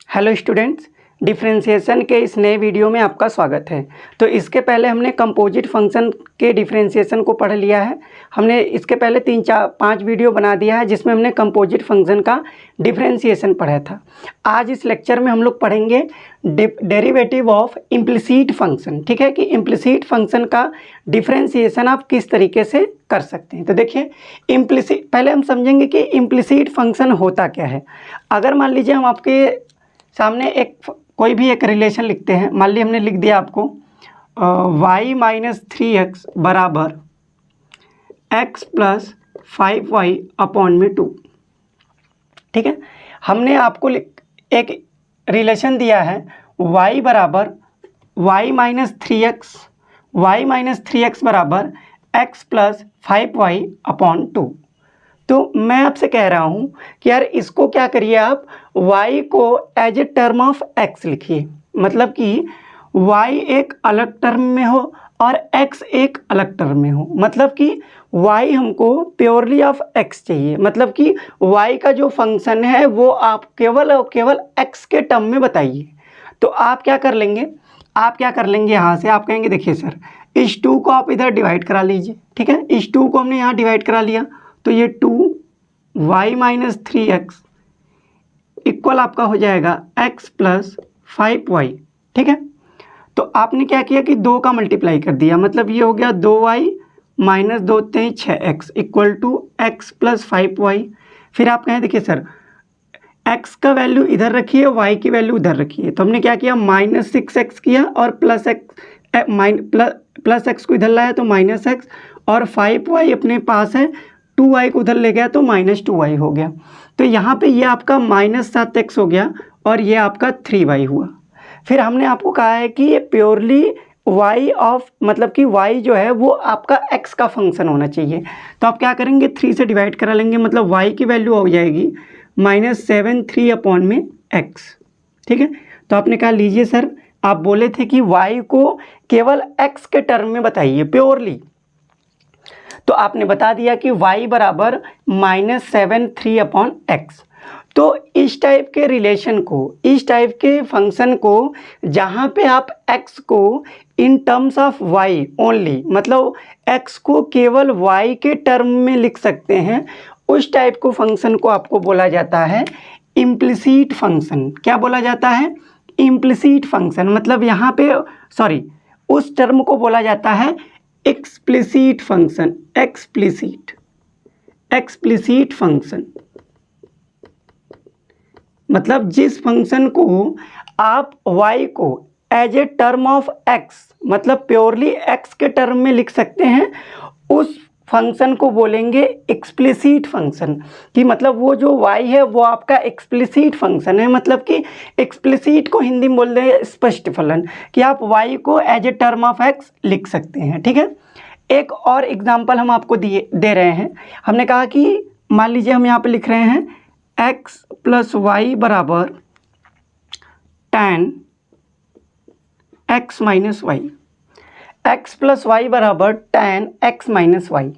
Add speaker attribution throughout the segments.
Speaker 1: Hello students, differentiation के इस नए वीडियो में आपका स्वागत है। तो इसके पहले हमने कंपोजिट फंक्शन के डिफरेंशिएशन को पढ़ लिया है। हमने इसके पहले 3-4-5 वीडियो बना दिया है जिसमें हमने कंपोजिट फंक्शन का डिफरेंशिएशन पढ़ा था। आज इस लेक्चर में हम लोग पढ़ेंगे डेरिवेटिव ऑफ इम्प्लिसिट फंक्शन। ठीक है कि इम्प्लिसिट फंक्शन का डिफरेंशिएशन आप किस तरीके से कर सकते हैं। तो देखिए, इम्प्लिसिट पहले हम समझेंगे कि इम्प्लिसिट फंक्शन होता क्या है। अगर मान लीजिए हम आपके सामने कोई भी एक रिलेशन लिखते हैं। मान लीजिए हमने लिख दिया आपको y-3x बराबर x प्लस 5y अपॉन में 2। ठीक है, हमने आपको एक रिलेशन दिया है y बराबर y-3x बराबर x प्लस 5y अपॉन 2। तो मैं आपसे कह रहा हूँ कि यार इसको क्या करिए, आप y को as a term of x लिखिए। मतलब कि y एक अलग टर्म में हो और x एक अलग टर्म में हो। मतलब कि y हमको प्योरली ऑफ x चाहिए। मतलब कि y का जो फंक्शन है वो आप केवल और केवल x के टर्म में बताइए। तो आप क्या कर लेंगे, यहाँ से आप कहेंगे देखिए सर, इस 2 को आप इधर डिवाइड करा लीजिए। ठीक है, इस 2 को हमने यहाँ डिवाइड करा लिया तो ये 2y-3x इक्वल आपका हो जाएगा x प्लस 5y। ठीक है, तो आपने क्या किया कि 2 का मल्टीप्लाई कर दिया। मतलब ये हो गया 2y minus 2 3 6x equal to x plus 5y। फिर आप कहें देखिए सर, x का वैल्यू इधर रखिए, y की वैल्यू उधर रखिए। तो हमने क्या किया, -6x किया और प्लस x को इधर लाया तो -x, और 5y अपने पास है, 2y को उधर ले गया तो -2y हो गया। तो यहाँ पे ये आपका -7x हो गया और ये आपका 3y हुआ। फिर हमने आपको कहा है कि ये प्योरली y ऑफ, मतलब कि y जो है वो आपका x का फंक्शन होना चाहिए। तो आप क्या करेंगे, 3 से डिवाइड करा लेंगे। मतलब y की वैल्यू हो जाएगी -7 अपॉन में x। ठीक है, तो आपने कहा लीजिए सर, आप बोले थे कि y को केवल x के टर्म में बताइए प्योरली। तो आपने बता दिया कि y बराबर -7 अपॉन x। तो इस टाइप के रिलेशन को, इस टाइप के फंक्शन को जहाँ पे आप x को in terms of y only, मतलब x को केवल y के टर्म में लिख सकते हैं, उस टाइप को फंक्शन को आपको बोला जाता है इम्प्लिसिट फंक्शन। क्या बोला जाता है, इम्प्लिसिट फंक्शन। मतलब यहाँ पे उस टर्म को बोला जाता है एक्सप्लिसिट फंक्शन। एक्सप्लिसिट फंक्शन मतलब जिस फंक्शन को आप y को as a term of x, मतलब प्योरली x के टर्म में लिख सकते हैं, उस फंक्शन को बोलेंगे एक्सप्लिसिट फंक्शन। कि मतलब वो जो y है वो आपका एक्सप्लिसिट फंक्शन है। मतलब कि एक्सप्लिसिट को हिंदी में बोल रहे हैं स्पष्ट फलन, कि आप y को as a term of x लिख सकते हैं। ठीक है, एक और एग्जांपल हम आपको दे रहे हैं। हमने कहा कि मान लीजिए हम यहाँ पे लिख रहे हैं x प्लस वाई बराबर tan x minus y. x plus y बराबर tan x माइनस वाई।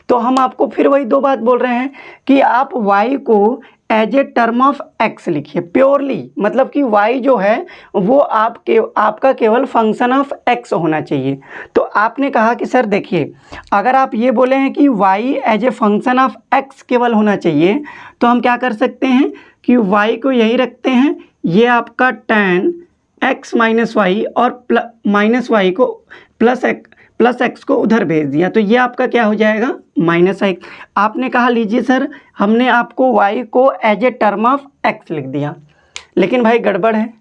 Speaker 1: तो हम आपको फिर वही 2 बात बोल रहे हैं कि आप y को as a term of x लिखिए प्योरली। मतलब कि y जो है वो आपका केवल फंक्शन ऑफ x होना चाहिए। तो आपने कहा कि सर देखिए, अगर आप ये बोले हैं कि y as a function of x केवल होना चाहिए, तो हम क्या कर सकते हैं कि y को यही रखते हैं, ये आपका tan x माइनस वाई, और माइनस वाई को प्लस x को उधर भेज दिया। तो ये आपका क्या हो जाएगा, -x। आपने कहा लीजिए सर, हमने आपको y को as a term of x लिख दिया, लेकिन भाई गड़बड़ है।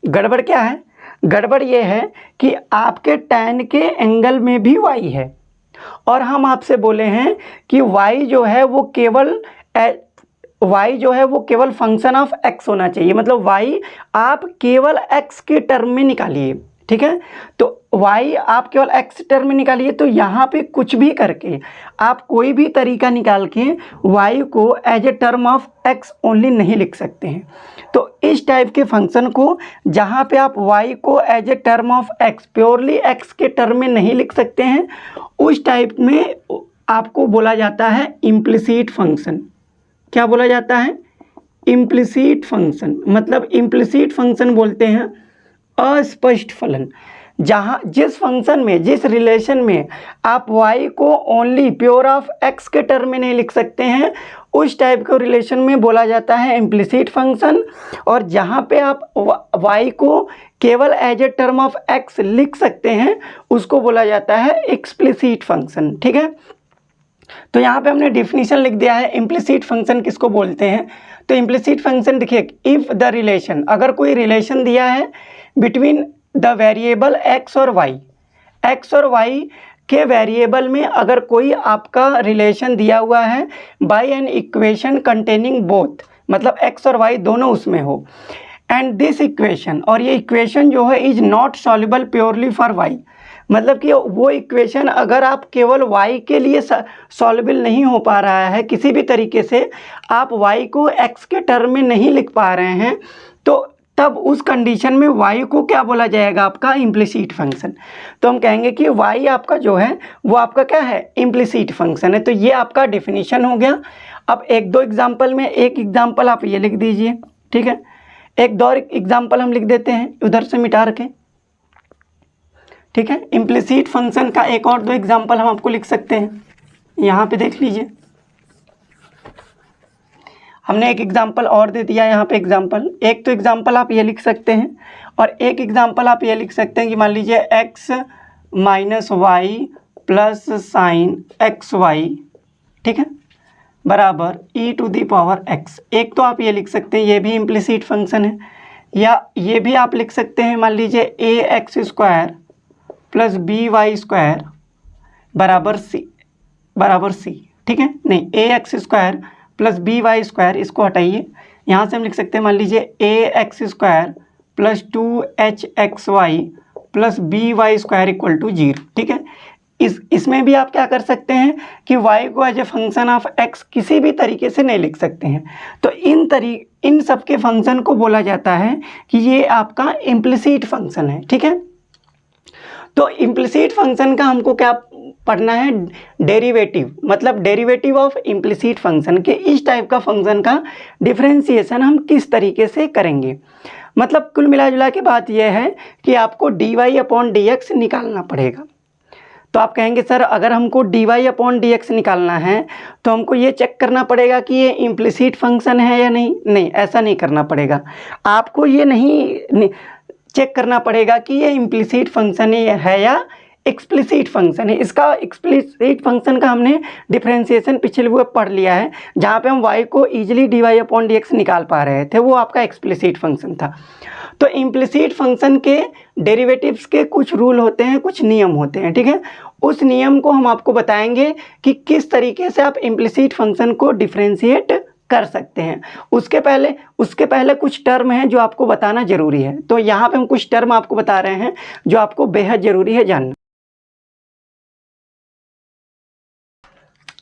Speaker 1: गड़बड़ क्या है, गड़बड़ ये है कि आपके tan के एंगल में भी y है, और हम आपसे बोले हैं कि y जो है वो केवल फंक्शन ऑफ x होना चाहिए। मतलब y आप केवल x के टर्म में निकालिए। ठीक है, तो y आप केवल x टर्म में निकालिए। तो यहाँ पे कुछ भी करके आप कोई भी तरीका निकाल के y को as a term of x only नहीं लिख सकते हैं। तो इस टाइप के फंक्शन को जहाँ पे आप y को as a term of x purely x के टर्म में नहीं लिख सकते हैं, उस टाइप में आपको बोला जाता है इम्प्लिसिट फंक्शन। क्या बोला जाता है, इम्प्लिसिट फंक्शन, मतलब इम्प्लिसिट फंक्शन बोलते हैं अस्पष्ट फलन, जहाँ जिस फंक्शन में, जिस रिलेशन में आप y को ओनली प्योर ऑफ x के टर्म में नहीं लिख सकते हैं, उस टाइप के रिलेशन में बोला जाता है इम्प्लिसिट फंक्शन। और जहाँ पे आप y को केवल as a term of x लिख सकते हैं, उसको बोला जाता है एक्सप्लिसिट फंक्शन। ठीक है, तो यहाँ पे हमने डिफिनीशन लिख दिया है इम्प्लिसिट फंक्शन किसको बोलते हैं। तो इम्प्लिसिट फंक्शन देखिए, इफ़ द रिलेशन, अगर कोई रिलेशन दिया है बिटवीन द वेरिएबल x और y, x और y के वेरिएबल में अगर कोई आपका रिलेशन दिया हुआ है by an equation containing both, मतलब x और y दोनों उसमें हो, एंड दिस इक्वेशन, और ये इक्वेशन जो है is not soluble purely for y, मतलब कि वो इक्वेशन अगर आप केवल y के लिए सॉल्युबल नहीं हो पा रहा है, किसी भी तरीके से आप y को x के टर्म में नहीं लिख पा रहे हैं, तो तब उस कंडीशन में y को क्या बोला जाएगा, आपका इम्प्लिसिट फंक्शन। तो हम कहेंगे कि y आपका जो है वो आपका क्या है, इम्प्लिसिट फंक्शन है। तो ये आपका डिफिनीशन हो गया। अब एक दो एग्जाम्पल में, एक एग्जाम्पल आप ये लिख दीजिए, ठीक है, एक दो एग्जाम्पल हम लिख देते हैं उधर से मिटा रखें। ठीक है, इम्प्लिसिट फंक्शन का एक और दो एग्जाम्पल हम आपको लिख सकते हैं, यहाँ पे देख लीजिए। हमने एक एग्जाम्पल और दे दिया यहाँ पे एग्जाम्पल, एक तो एग्जाम्पल आप ये लिख सकते हैं और एक एग्जाम्पल आप ये लिख सकते हैं कि मान लीजिए x minus y plus sine x y, ठीक है, बराबर e to the power x। एक तो आप ये लिख सकते हैं, ये भी इम्प्लिसिट फंक्शन है, या ये भी आप लिख सकते हैं, मान लीजिए ax square plus by square बराबर c, ठीक है, नहीं ax square plus by square, इसको हटाइए, यहाँ से हम लिख सकते हैं, मान लीजिए ax square plus 2hxy plus by square equal to 0। ठीक है, इसमें भी आप क्या कर सकते हैं कि y को as a function of x किसी भी तरीके से नहीं लिख सकते हैं। तो इन सब के फंक्शन को बोला जाता है कि ये आपका इम्प्लिसिट फंक्शन है। ठीक है, तो इम्प्लिसिट फंक्शन का हमको क्या पढ़ना है, डेरिवेटिव, मतलब डेरिवेटिव ऑफ इम्प्लिसिट फंक्शन के इस टाइप का फंक्शन का डिफरेंशिएशन हम किस तरीके से करेंगे। मतलब कुल मिला जुला के बात यह है कि आपको dy अपॉन dx निकालना पड़ेगा। तो आप कहेंगे सर अगर हमको dy अपॉन dx निकालना है तो हमको ये चेक करना पड़ेगा कि ये इम्प्लिसिट फंक्शन है या नहीं। नहीं, ऐसा नहीं करना पड़ेगा। आपको ये नहीं चेक करना पड़ेगा कि ये इम्प्लिसिट फंक्शन है या एक्सप्लिसिट फंक्शन है। इसका एक्सप्लिसिट फंक्शन का हमने डिफरेंशिएशन पिछले वो पढ़ लिया है, जहाँ पे हम y को ईजिली dy अपॉन dx निकाल पा रहे थे, वो आपका एक्सप्लिसिट फंक्शन था। तो इम्प्लिसिट फंक्शन के डेरिवेटिव्स के कुछ रूल होते हैं, कुछ नियम होते हैं। ठीक है, उस नियम को हम आपको बताएंगे कि किस तरीके से आप इम्प्लिसिट फंक्शन को डिफरेंशिएट कर सकते हैं। उसके पहले कुछ टर्म हैं जो आपको बताना ज़रूरी है। तो यहाँ पे हम कुछ टर्म आपको बता रहे हैं जो आपको बेहद ज़रूरी है जानना।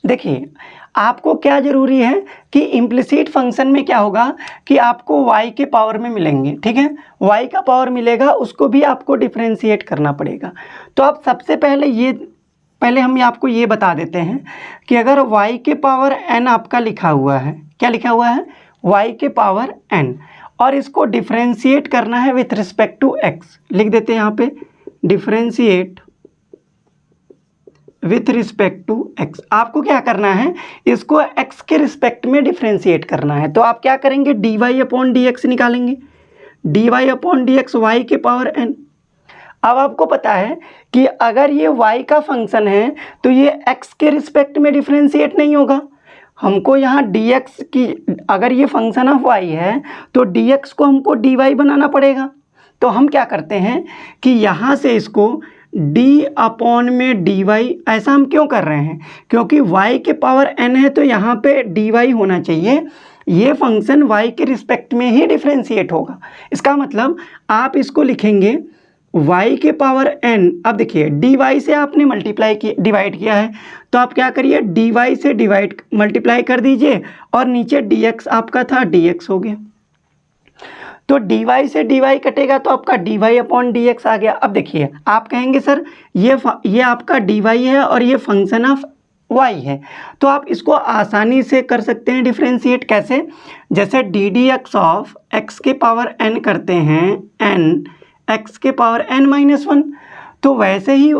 Speaker 1: देखिए, आपको क्या ज़रूरी है कि इम्प्लिसिट फंक्शन में क्या होगा कि आपको y के पावर में मिलेंगे। ठीक है, y का पावर मिलेगा, उसको भी आपको डिफरेंशिएट करना पड़ेगा। तो आप सबसे पहले हम आपको ये बता देते हैं कि अगर y के पावर n आपका लिखा हुआ है, क्या लिखा हुआ है, y के पावर n, और इसको डिफरेंशिएट करना है विथ रिस्पेक्ट टू x, लिख देते हैं यहाँ पे differentiate with respect to x। आपको क्या करना है, इसको x के रिस्पेक्ट में डिफरेंशिएट करना है। तो आप क्या करेंगे, dy अपॉन dx निकालेंगे, dy अपॉन dx y के पावर n। अब आपको पता है कि अगर ये y का फंक्शन है तो ये x के रिस्पेक्ट में डिफरेंशिएट नहीं होगा। हमको यहाँ dx की, अगर ये फंक्शन ऑफ y है तो dx को हमको dy बनाना पड़ेगा। तो हम क्या करते हैं कि यहाँ से इसको d अपॉन में dy, ऐसा हम क्यों कर रहे हैं, क्योंकि y के पावर n है तो यहाँ पे dy होना चाहिए। ये फंक्शन y के रिस्पेक्ट में ही डिफरेंशिएट होगा। इसका मतलब आप इसको लिखेंगे y के पावर n। अब देखिए dy से आपने डिवाइड किया है, तो आप क्या करिए dy से मल्टीप्लाई कर दीजिए और नीचे dx आपका था, dx हो गया। तो dy से dy कटेगा तो आपका dy अपॉन dx आ गया। अब देखिए आप कहेंगे सर ये आपका dy है और ये फंक्शन ऑफ y है। तो आप इसको आसानी से कर सकते हैं डिफ्रेंशिएट। कैसे? जैसे D d x of x के पावर n करते हैं n एक्स के पावर n-1, तो वैसे ही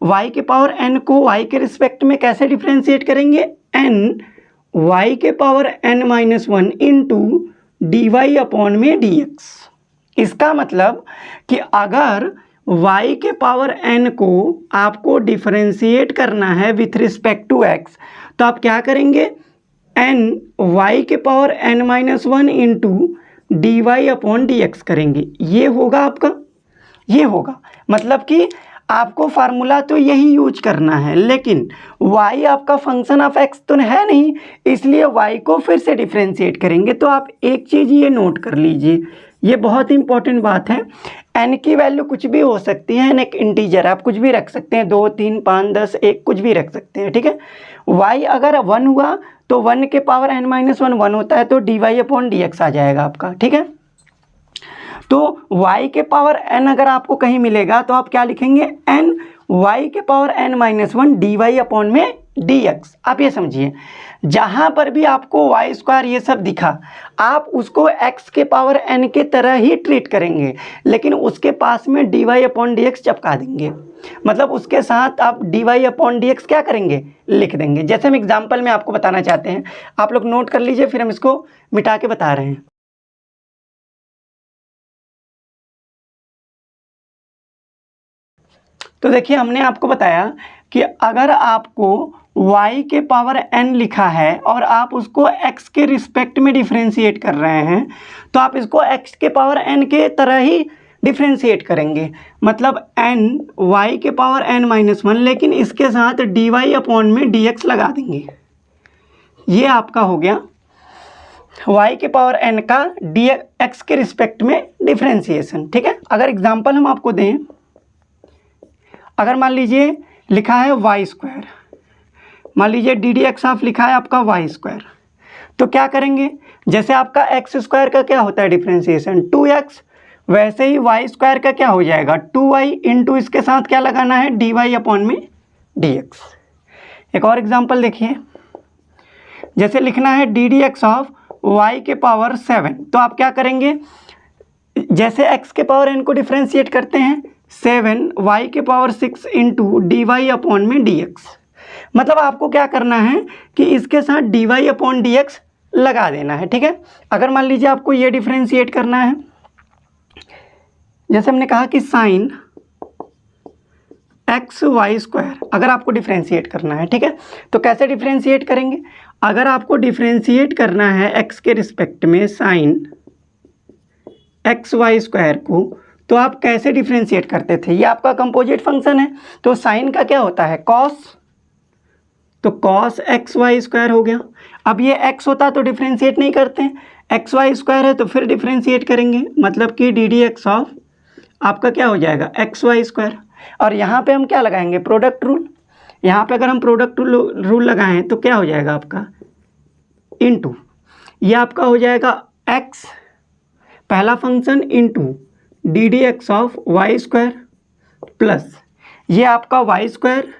Speaker 1: y के पावर n को y के रिस्पेक्ट में कैसे डिफ्रेंशिएट करेंगे? n y के power n-1 into D Y upon में डी एक्स। इसका मतलब कि अगर y के पावर n को आपको डिफरेंशिएट करना है विथ रिस्पेक्ट टू x, तो आप क्या करेंगे? n y के power n-1 into D Y upon D x करेंगे। ये होगा आपका, ये होगा। मतलब कि आपको फार्मूला तो यही यूज करना है, लेकिन y आपका फंक्शन ऑफ x तो है नहीं, इसलिए y को फिर से डिफरेंशिएट करेंगे। तो आप एक चीज़ ये नोट कर लीजिए, ये बहुत इंपॉर्टेंट बात है। n की वैल्यू कुछ भी हो सकती है, n एक इंटीजर, आप कुछ भी रख सकते हैं, 2, 3, 5, 10, 1 कुछ भी रख सकते हैं, ठीक है। y अगर 1 हुआ तो 1 के पावर n-1 1 होता है, तो D Y upon D x आ जाएगा आपका, ठीक है। तो y के पावर n अगर आपको कहीं मिलेगा तो आप क्या लिखेंगे? n y के power n-1 d Y upon में डी एक्स। आप ये समझिए, जहाँ पर भी आपको वाई स्क्वायर ये सब दिखा, आप उसको x के पावर n के तरह ही ट्रीट करेंगे, लेकिन उसके पास में d Y upon D x चिपका देंगे। मतलब उसके साथ आप d Y upon D x क्या करेंगे? लिख देंगे। जैसे हम एग्जाम्पल में आपको बताना चाहते हैं, आप लोग नोट कर लीजिए, फिर हम इसको मिटा के बता रहे हैं। तो देखिए, हमने आपको बताया कि अगर आपको y के पावर n लिखा है और आप उसको x के रिस्पेक्ट में डिफरेंशिएट कर रहे हैं, तो आप इसको x के पावर n के तरह ही डिफरेंशिएट करेंगे। मतलब n y के पावर n-1, लेकिन इसके साथ डी वाई अपॉन में डी एक्स लगा देंगे। ये आपका हो गया y के पावर n का डी एक्स के रिस्पेक्ट में डिफरेंशिएशन, ठीक है। अगर एग्जाम्पल हम आपको दें, अगर मान लीजिए लिखा है वाई स्क्वायर, मान लीजिए डी डी एक्स ऑफ लिखा है आपका वाई स्क्वायर, तो क्या करेंगे? जैसे आपका एक्स स्क्वायर का क्या होता है डिफरेंशिएशन? 2x, वैसे ही वाई स्क्वायर का क्या हो जाएगा? 2y इंटू इसके साथ क्या लगाना है? डी वाई अपॉन में डी एक्स। एक और एग्जाम्पल देखिए, जैसे लिखना है d d x of y के पावर 7, तो आप क्या करेंगे? जैसे x के पावर n को डिफरेंशिएट करते हैं, 7 y के power 6 into D Y upon में डी एक्स। मतलब आपको क्या करना है कि इसके साथ d Y upon D x लगा देना है, ठीक है। अगर मान लीजिए आपको ये डिफरेंशिएट करना है, जैसे हमने कहा कि साइन एक्स वाई स्क्वायर अगर आपको डिफरेंशिएट करना है, ठीक है, तो कैसे डिफरेंशिएट करेंगे? अगर आपको डिफरेंशिएट करना है x के रिस्पेक्ट में साइन एक्स वाई स्क्वायर को, तो आप कैसे डिफरेंशिएट करते थे? ये आपका कंपोजिट फंक्शन है, तो साइन का क्या होता है? कॉस, तो कॉस एक्स वाई स्क्वायर हो गया। अब ये x होता तो डिफरेंशिएट नहीं करते हैं, एक्स वाई स्क्वायर है तो फिर डिफरेंशिएट करेंगे, मतलब कि डी डी एक्स ऑफ आपका क्या हो जाएगा? X y square. और यहाँ पे हम क्या लगाएंगे? Product rule. यहाँ पे अगर हम प्रोडक्ट रूल लगाएं तो क्या हो जाएगा आपका? इनटू, ये आपका हो जाएगा x पहला function into d d x of y square plus ये आपका y square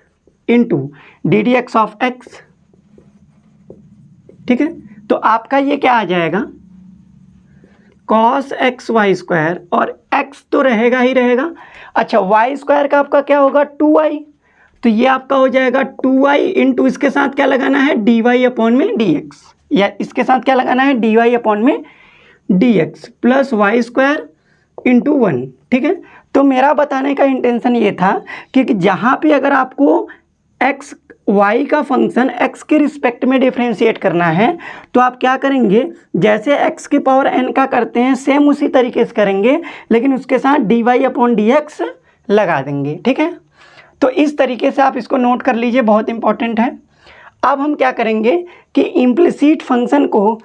Speaker 1: into d d x of x, ठीक है। तो आपका ये क्या आ जाएगा? कॉस एक्स वाई स्क्वायर, और x तो रहेगा ही रहेगा। अच्छा, वाई स्क्वायर का आपका क्या होगा? 2y, तो ये आपका हो जाएगा 2y इंटू इसके साथ क्या लगाना है? डी वाई अपॉन में डी एक्स, या इसके साथ क्या लगाना है? डी वाई अपॉन में d x plus y square into 1, ठीक है। तो मेरा बताने का इंटेंशन ये था कि जहाँ पे अगर आपको एक्स वाई का फंक्शन x के रिस्पेक्ट में डिफरेंशिएट करना है, तो आप क्या करेंगे? जैसे x के पावर n का करते हैं सेम उसी तरीके से करेंगे, लेकिन उसके साथ d Y upon D x लगा देंगे, ठीक है। तो इस तरीके से आप इसको नोट कर लीजिए, बहुत इंपॉर्टेंट है। अब हम क्या करेंगे कि इम्प्लिसिट फंक्शन को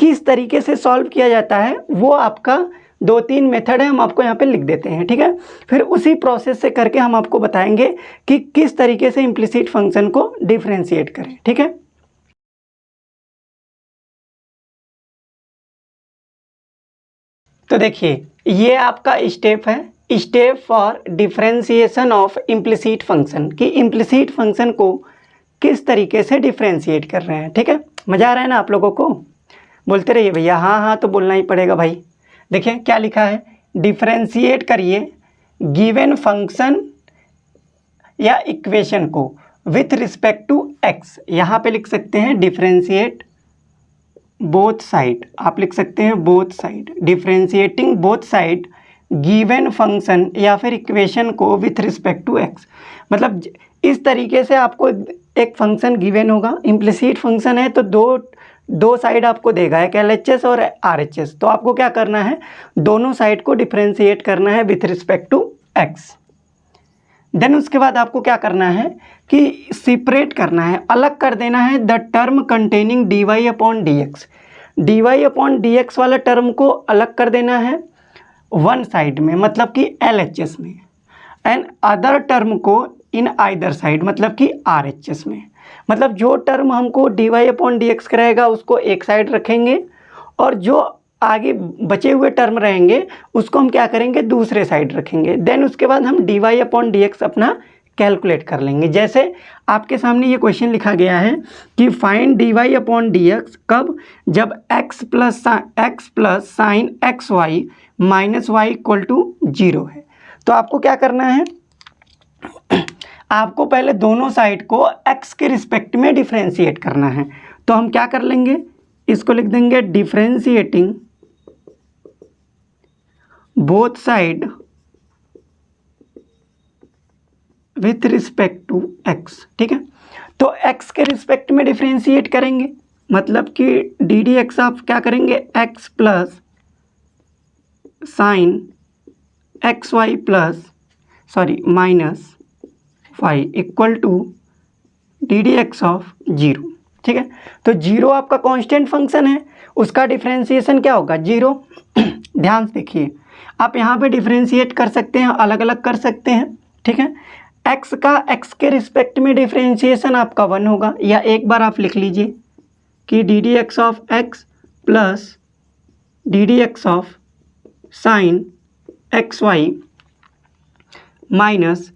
Speaker 1: किस तरीके से सॉल्व किया जाता है, वो आपका 2-3 मेथड है, हम आपको यहाँ पे लिख देते हैं, ठीक है। फिर उसी प्रोसेस से करके हम आपको बताएंगे कि किस तरीके से इम्प्लिसिट फंक्शन को डिफरेंशिएट करें, ठीक है। तो देखिए, ये आपका स्टेप है, step for differentiation of implicit function, कि इम्प्लिसिट फंक्शन को किस तरीके से डिफ्रेंशिएट कर रहे हैं। ठीक है, मज़ा आ रहा है ना आप लोगों को? बोलते रहिए भैया, हाँ हाँ तो बोलना ही पड़ेगा भाई। देखिए क्या लिखा है, डिफ्रेंशिएट करिए गिवन फंक्शन या इक्वेशन को विथ रिस्पेक्ट टू एक्स। यहाँ पे लिख सकते हैं डिफ्रेंशिएट बोथ साइड, आप लिख सकते हैं both side, differentiating both side given function या फिर इक्वेशन को विथ रिस्पेक्ट टू एक्स। मतलब इस तरीके से आपको एक फंक्शन गिवन होगा, इम्प्लिसिट फंक्शन है, तो दो साइड आपको देगा, एक LHS और RHS। तो आपको क्या करना है, दोनों साइड को डिफ्रेंशिएट करना है with respect to x. Then उसके बाद आपको क्या करना है कि सेपरेट करना है, अलग कर देना है the term containing dy/dx। dy/dx वाला टर्म को अलग कर देना है वन साइड में, मतलब कि LHS में, एंड अदर टर्म को इन आइदर साइड, मतलब कि RHS में। मतलब जो टर्म हमको dy/dx कराएगा उसको एक साइड रखेंगे, और जो आगे बचे हुए टर्म रहेंगे उसको हम क्या करेंगे, दूसरे साइड रखेंगे। देन उसके बाद हम dy/dx अपना कैलकुलेट कर लेंगे। जैसे आपके सामने ये क्वेश्चन लिखा गया है कि फाइंड dy/dx कब, जब x plus sine xy minus y equal to 0 है। तो आपको क्या करना है, आपको पहले दोनों साइड को x के रिस्पेक्ट में डिफ्रेंशिएट करना है। तो हम क्या कर लेंगे, इसको लिख देंगे differentiating both side with respect to x। ठीक है, तो x के रिस्पेक्ट में डिफ्रेंशिएट करेंगे, मतलब कि ddx आप क्या करेंगे, x plus sine xy minus y equal to ddx of 0। ठीक है, तो 0 आपका कांस्टेंट फंक्शन है, उसका डिफ्रेंशिएशन क्या होगा, 0। ध्यान से देखिए, आप यहाँ पे डिफ्रेंशिएट कर सकते हैं, अलग अलग कर सकते हैं। ठीक है, x का x के रिस्पेक्ट में डिफ्रेंशिएशन आपका 1 होगा, या एक बार आप लिख लीजिए कि ddx of x plus ddx of sine xy minus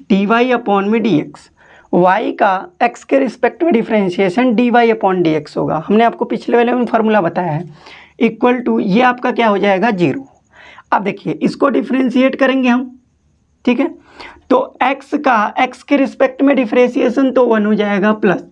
Speaker 1: dy/dx। y का x के रिस्पेक्ट में डिफ्रेंशिएशन dy/dx होगा, हमने आपको पिछले वाले में फार्मूला बताया है, इक्वल टू ये आपका क्या हो जाएगा, 0। अब देखिए इसको डिफ्रेंशिएट करेंगे हम। ठीक है, तो x का x के रिस्पेक्ट में डिफ्रेंशिएशन तो 1 हो जाएगा, प्लस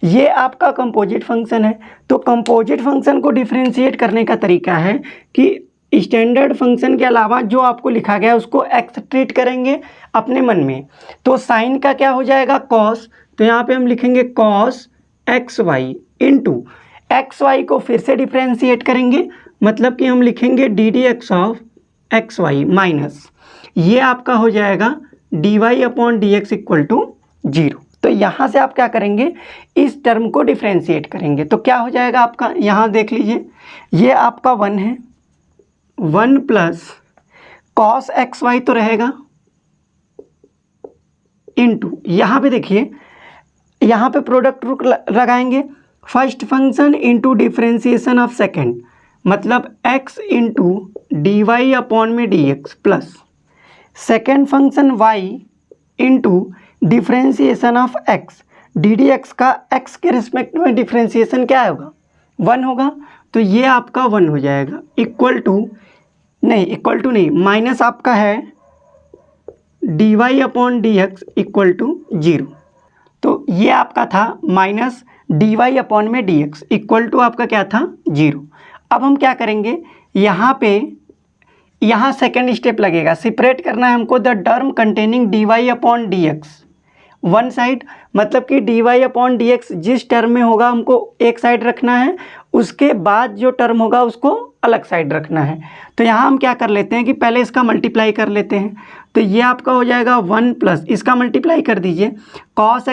Speaker 1: ये आपका कंपोजिट फंक्शन है। तो कंपोजिट फंक्शन को डिफ्रेंशिएट करने का तरीका है कि स्टैंडर्ड फंक्शन के अलावा जो आपको लिखा गया है उसको x ट्रीट करेंगे अपने मन में। तो साइन का क्या हो जाएगा, कॉस, तो यहाँ पे हम लिखेंगे कॉस xy इंटू xy को फिर से डिफ्रेंशिएट करेंगे, मतलब कि हम लिखेंगे ddx ऑफ xy माइनस ये आपका हो जाएगा dy/dx इक्वल टू 0। तो यहाँ से आप क्या करेंगे, इस टर्म को डिफ्रेंशिएट करेंगे, तो क्या हो जाएगा आपका, यहाँ देख लीजिए, ये आपका 1 है, 1 प्लस कॉस xy तो रहेगा, इंटू यहाँ पे देखिए, यहाँ पे प्रोडक्ट रूल लगाएंगे, first function into differentiation of second, मतलब x into dy/dx plus second function y into differentiation of x, ddx का x के रिस्पेक्ट में डिफ्रेंशिएशन क्या होगा, 1 होगा। तो ये आपका 1 हो जाएगा, इक्वल टू नहीं माइनस आपका है dy/dx इक्वल टू 0। तो ये आपका था माइनस dy/dx इक्वल टू आपका क्या था, 0। अब हम क्या करेंगे, यहाँ सेकेंड स्टेप लगेगा, सेपरेट करना है हमको the term containing dy/dx one side, मतलब कि dy/dx जिस टर्म में होगा हमको एक साइड रखना है, उसके बाद जो टर्म होगा उसको अलग साइड रखना है। तो यहाँ हम क्या कर लेते हैं कि पहले इसका मल्टीप्लाई कर लेते हैं। तो ये आपका हो जाएगा 1 प्लस इसका मल्टीप्लाई कर दीजिए, कॉस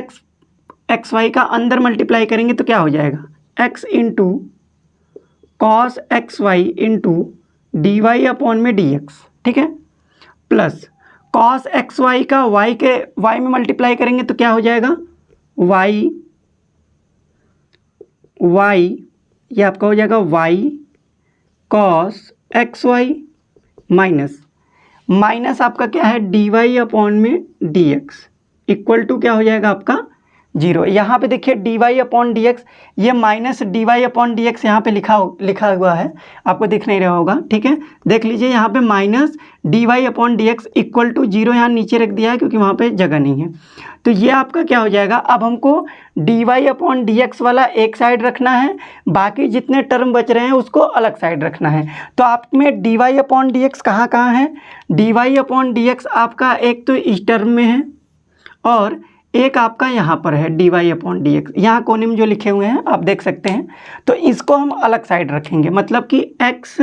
Speaker 1: xy का अंदर मल्टीप्लाई करेंगे तो क्या हो जाएगा, x into cos xy into dy/dx। ठीक है, प्लस कॉस xy का y में मल्टीप्लाई करेंगे तो क्या हो जाएगा, y ये आपका हो जाएगा y कॉस xy माइनस आपका क्या है dy/dx इक्वल टू क्या हो जाएगा आपका जीरो। यहाँ पे देखिए D Y upon D X, ये minus D Y upon D x यहाँ पर लिखा हुआ है, आपको दिख नहीं रहा होगा, ठीक है। देख लीजिए यहाँ पे minus D Y upon D x equal to zero यहाँ नीचे रख दिया है क्योंकि वहाँ पे जगह नहीं है। तो ये आपका क्या हो जाएगा, अब हमको d Y upon D x वाला एक साइड रखना है, बाकी जितने टर्म बच रहे हैं उसको अलग साइड रखना है। तो आप में d Y upon D x कहाँ कहाँ है, d Y upon D x आपका एक तो इस टर्म में है और एक आपका यहाँ पर है d Y upon D x, यहाँ कोने में जो लिखे हुए हैं आप देख सकते हैं। तो इसको हम अलग साइड रखेंगे, मतलब कि x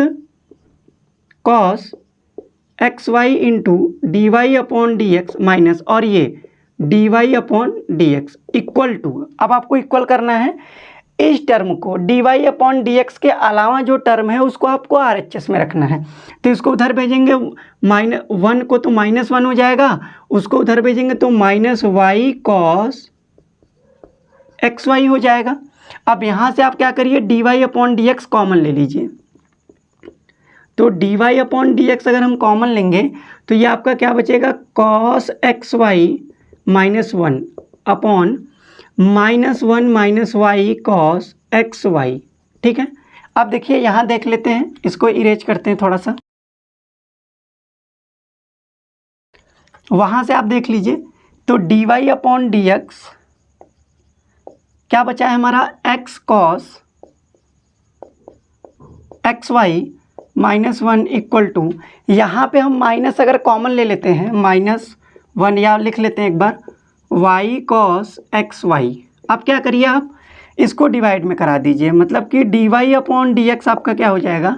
Speaker 1: cos x y into D Y upon D x minus और ये d Y upon D x equal to, अब आपको इक्वल करना है इस टर्म को d Y upon D x के अलावा जो टर्म है उसको आपको आर एच एस में रखना है। तो इसको उधर भेजेंगे -1 को तो -1 हो जाएगा, उसको उधर भेजेंगे तो minus y cos x y हो जाएगा। अब यहाँ से आप क्या करिए, d Y upon D x common ले लीजिए। तो D Y upon D x अगर हम कॉमन लेंगे तो ये आपका क्या बचेगा, कॉस एक्स वाई -1 अपॉन -1 minus y cos x y, ठीक है। अब देखिए यहाँ देख लेते हैं, इसको इरेज करते हैं थोड़ा सा, वहाँ से आप देख लीजिए। तो D Y upon D x क्या बचा है हमारा, x cos x y -1 equal to, यहाँ पे हम माइनस अगर कॉमन ले लेते हैं -1 या लिख लेते हैं एक बार y कॉस एक्स वाई। अब क्या करिए, आप इसको डिवाइड में करा दीजिए, मतलब कि d Y upon D x आपका क्या हो जाएगा,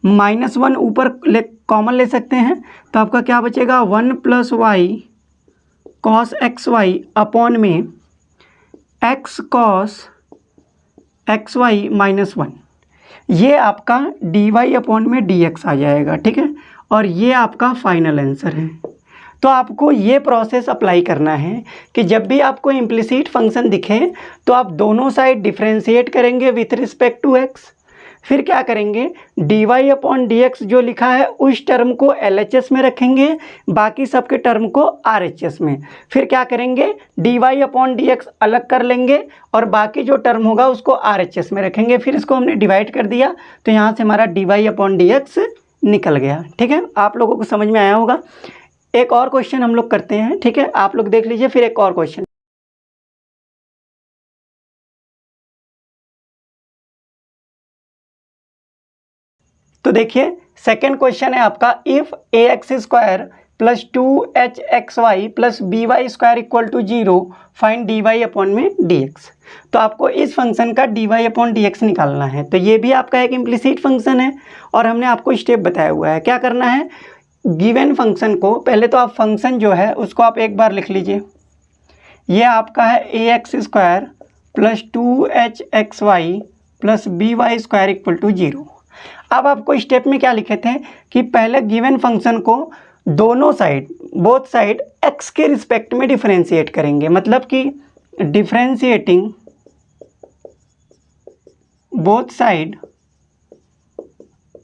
Speaker 1: -1 ऊपर कॉमन ले सकते हैं तो आपका क्या बचेगा 1 + y cos x y upon में x कॉस एक्स वाई -1, ये आपका डी वाई अपॉन में डी एक्स आ जाएगा, ठीक है। और ये आपका फाइनल आंसर है। तो आपको ये प्रोसेस अप्लाई करना है कि जब भी आपको इम्प्लिसिट फंक्शन दिखे तो आप दोनों साइड डिफ्रेंशिएट करेंगे विथ रिस्पेक्ट टू एक्स, फिर क्या करेंगे, d Y upon D x जो लिखा है उस टर्म को एल एच एस में रखेंगे, बाकी सबके टर्म को आर एच एस में। फिर क्या करेंगे, d Y upon D x अलग कर लेंगे और बाकी जो टर्म होगा उसको आर एच एस में रखेंगे। फिर इसको हमने डिवाइड कर दिया तो यहाँ से हमारा d Y upon D x निकल गया, ठीक है। आप लोगों को समझ में आया होगा। एक और क्वेश्चन हम लोग करते हैं, ठीक है, आप लोग देख लीजिए। फिर एक और क्वेश्चन, तो देखिए सेकंड क्वेश्चन है आपका, if a x square plus 2h x Y plus B Y square equal to 0 find d Y upon में डी एक्स। तो आपको इस फंक्शन का d Y upon D x निकालना है। तो ये भी आपका एक इम्प्लिसिट फंक्शन है और हमने आपको स्टेप बताया हुआ है। क्या करना है, गिवन फंक्शन को पहले तो आप फंक्शन जो है उसको आप एक बार लिख लीजिए। ये आपका है A x square plus 2h x Y plus B Y square equal to 0। अब आपको स्टेप में क्या लिखे थे कि पहले गिवन फंक्शन को दोनों साइड, बोथ साइड x के रिस्पेक्ट में डिफरेंशिएट करेंगे, मतलब कि differentiating both side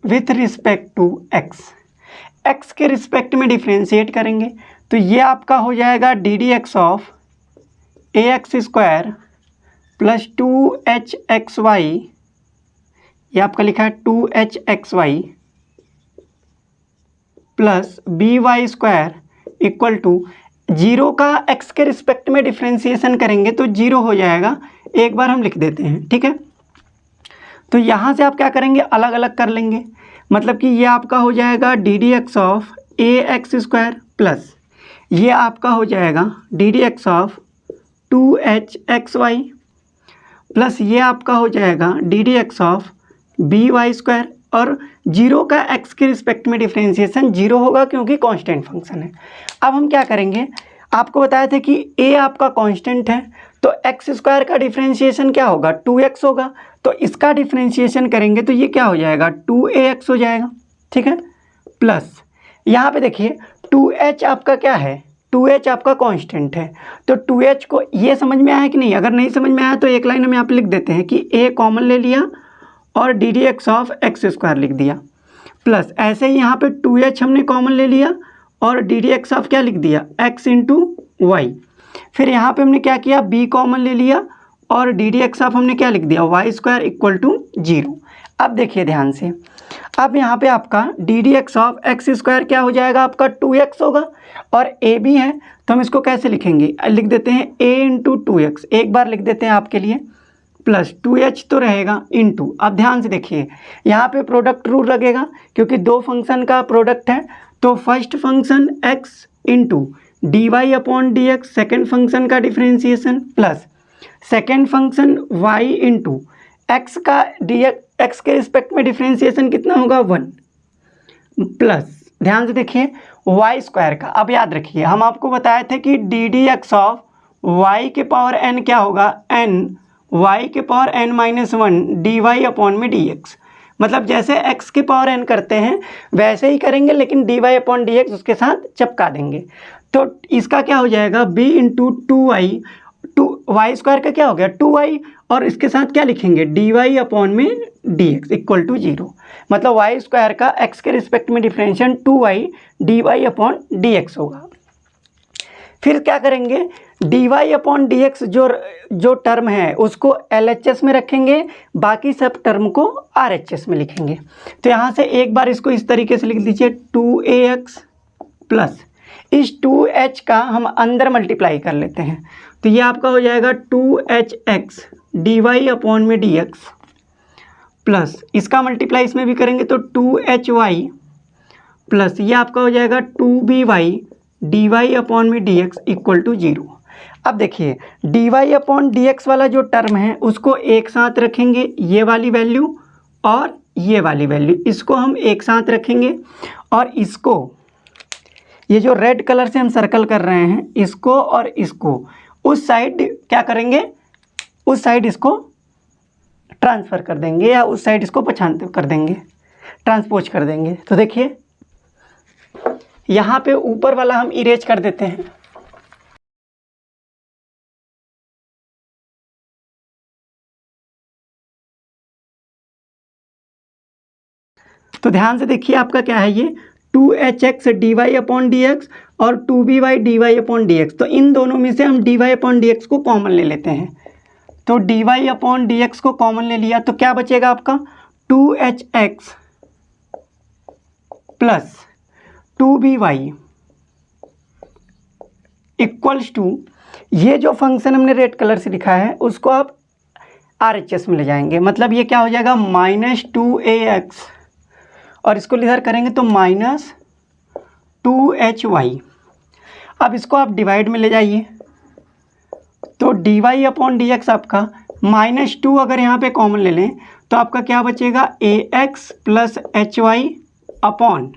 Speaker 1: with respect to x के रिस्पेक्ट में डिफरेंशिएट करेंगे। तो ये आपका हो जाएगा d d x of a x square plus 2h x y, ये आपका लिखा है 2h x Y plus B Y square equal to 0 का x के रिस्पेक्ट में डिफरेंशिएशन करेंगे तो 0 हो जाएगा। एक बार हम लिख देते हैं, ठीक है। तो यहाँ से आप क्या करेंगे, अलग अलग कर लेंगे, मतलब कि ये आपका हो जाएगा d d x of a x square plus ये आपका हो जाएगा d d x of 2h x Y plus ये आपका हो जाएगा d d x of b Y square. और 0 का x के रिस्पेक्ट में डिफरेंशिएशन 0 होगा क्योंकि कांस्टेंट फंक्शन है। अब हम क्या करेंगे, आपको बताया था कि a आपका कांस्टेंट है तो एक्स स्क्वायर का डिफरेंशिएशन क्या होगा, 2x होगा। तो इसका डिफरेंशिएशन करेंगे तो ये क्या हो जाएगा, 2ax हो जाएगा, ठीक है। प्लस यहाँ पे देखिए 2h आपका क्या है, 2h आपका कांस्टेंट है। तो 2h को ये समझ में आया कि नहीं, अगर नहीं समझ में आया तो एक लाइन हम यहाँ पे लिख देते हैं कि a कॉमन ले लिया और D d x of x square लिख दिया, प्लस ऐसे ही यहाँ पे 2h हमने कॉमन ले लिया और डी डी एक्स ऑफ क्या लिख दिया, x इंटू वाई। फिर यहाँ पे हमने क्या किया, b कॉमन ले लिया और डी डी एक्स ऑफ हमने क्या लिख दिया, वाई स्क्वायर इक्वल टू 0। अब देखिए ध्यान से, अब यहाँ पे आपका D d x of x square क्या हो जाएगा, आपका 2x होगा और ए बी है तो हम इसको कैसे लिखेंगे, लिख देते हैं a इंटू 2x, एक बार लिख देते हैं आपके लिए, प्लस 2h तो रहेगा इंटू। अब ध्यान से देखिए यहाँ पे प्रोडक्ट रूल लगेगा क्योंकि दो फंक्शन का प्रोडक्ट है, तो first function x into D Y upon D X, second function का differentiation, plus second function y into X का डी एक्स के रिस्पेक्ट में डिफ्रेंसिएशन कितना होगा 1, प्लस ध्यान से देखिए वाई स्क्वायर का। अब याद रखिए हम आपको बताए थे कि d d x of y के पावर n क्या होगा, n वाई के power n minus 1 d Y upon में डी एक्स, मतलब जैसे x के पावर n करते हैं वैसे ही करेंगे लेकिन d Y upon D x उसके साथ चिपका देंगे। तो इसका क्या हो जाएगा b into 2y, Y square का क्या हो गया 2y और इसके साथ क्या लिखेंगे डी वाई अपॉन में डी एक्स इक्वल टू 0, मतलब वाई स्क्वायर का x के रिस्पेक्ट में differentiation 2y d Y upon D x होगा। फिर क्या करेंगे, d Y upon D x जो टर्म है उसको LHS में रखेंगे, बाकी सब टर्म को RHS में लिखेंगे। तो यहाँ से एक बार इसको इस तरीके से लिख दीजिए 2ax प्लस इस 2h का हम अंदर मल्टीप्लाई कर लेते हैं, तो ये आपका हो जाएगा 2hx डी वाई अपॉन में डी एक्स, प्लस इसका मल्टीप्लाई इसमें भी करेंगे तो 2hy प्लस ये आपका हो जाएगा 2by डी वाई अपॉन में डी एक्स इक्वल टू 0। अब देखिए D Y upon D x वाला जो टर्म है उसको एक साथ रखेंगे, ये वाली वैल्यू और ये वाली वैल्यू इसको हम एक साथ रखेंगे, और इसको ये जो रेड कलर से हम सर्कल कर रहे हैं इसको और इसको उस साइड क्या करेंगे, उस साइड इसको ट्रांसफ़र कर देंगे या उस साइड इसको पछाड़ कर देंगे, ट्रांसपोज कर देंगे। तो देखिए यहाँ पे ऊपर वाला हम इरेज कर देते हैं, तो ध्यान से देखिए आपका क्या है ये 2hx d Y upon D x और 2by d Y upon D x, तो इन दोनों में से हम d Y upon D x को कॉमन ले लेते हैं, तो D Y upon D x को कॉमन ले लिया तो क्या बचेगा आपका 2hx plus 2by equals to, ये जो फंक्शन हमने रेड कलर से लिखा है उसको आप RHS में ले जाएंगे, मतलब ये क्या हो जाएगा -2ax और इसको इधर करेंगे तो -2hy। अब इसको आप डिवाइड में ले जाइए तो D Y upon D x आपका -2 अगर यहाँ पे कॉमन ले लें तो आपका क्या बचेगा ax प्लस hy अपॉन,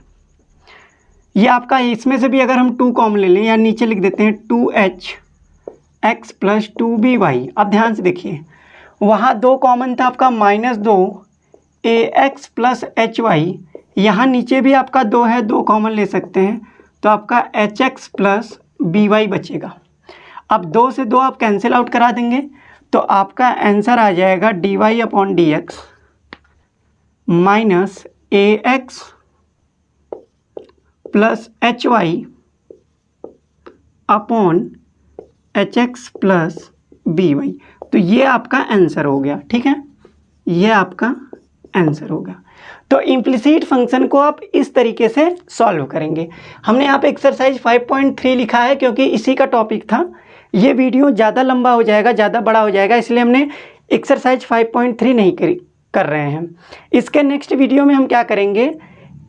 Speaker 1: ये आपका इसमें से भी अगर हम 2 कॉमन ले लें या नीचे लिख देते हैं 2hx प्लस 2by। अब ध्यान से देखिए वहाँ 2 कॉमन था आपका -2 ax प्लस hy, यहाँ नीचे भी आपका 2 है, 2 कॉमन ले सकते हैं तो आपका hx प्लस by बचेगा। अब 2 से 2 आप कैंसिल आउट करा देंगे तो आपका आंसर आ जाएगा d Y upon D x minus ax plus hy upon hx plus by। तो ये आपका आंसर हो गया, ठीक है, ये आपका आंसर होगा। तो इम्प्लिसिट फंक्शन को आप इस तरीके से सॉल्व करेंगे। हमने यहाँ पे एक्सरसाइज 5.3 लिखा है क्योंकि इसी का टॉपिक था। ये वीडियो ज़्यादा लंबा हो जाएगा, ज़्यादा बड़ा हो जाएगा, इसलिए हमने एक्सरसाइज 5.3 नहीं कर रहे हैं। इसके नेक्स्ट वीडियो में हम क्या करेंगे,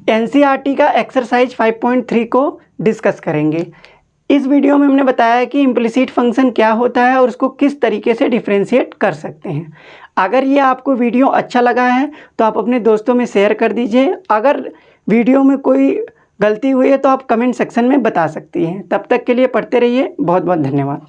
Speaker 1: NCERT का एक्सरसाइज 5.3 को डिस्कस करेंगे। इस वीडियो में हमने बताया कि इम्प्लिसिट फंक्शन क्या होता है और उसको किस तरीके से डिफ्रेंशिएट कर सकते हैं। अगर ये आपको वीडियो अच्छा लगा है तो आप अपने दोस्तों में शेयर कर दीजिए। अगर वीडियो में कोई गलती हुई है तो आप कमेंट सेक्शन में बता सकती हैं। तब तक के लिए पढ़ते रहिए। बहुत बहुत धन्यवाद।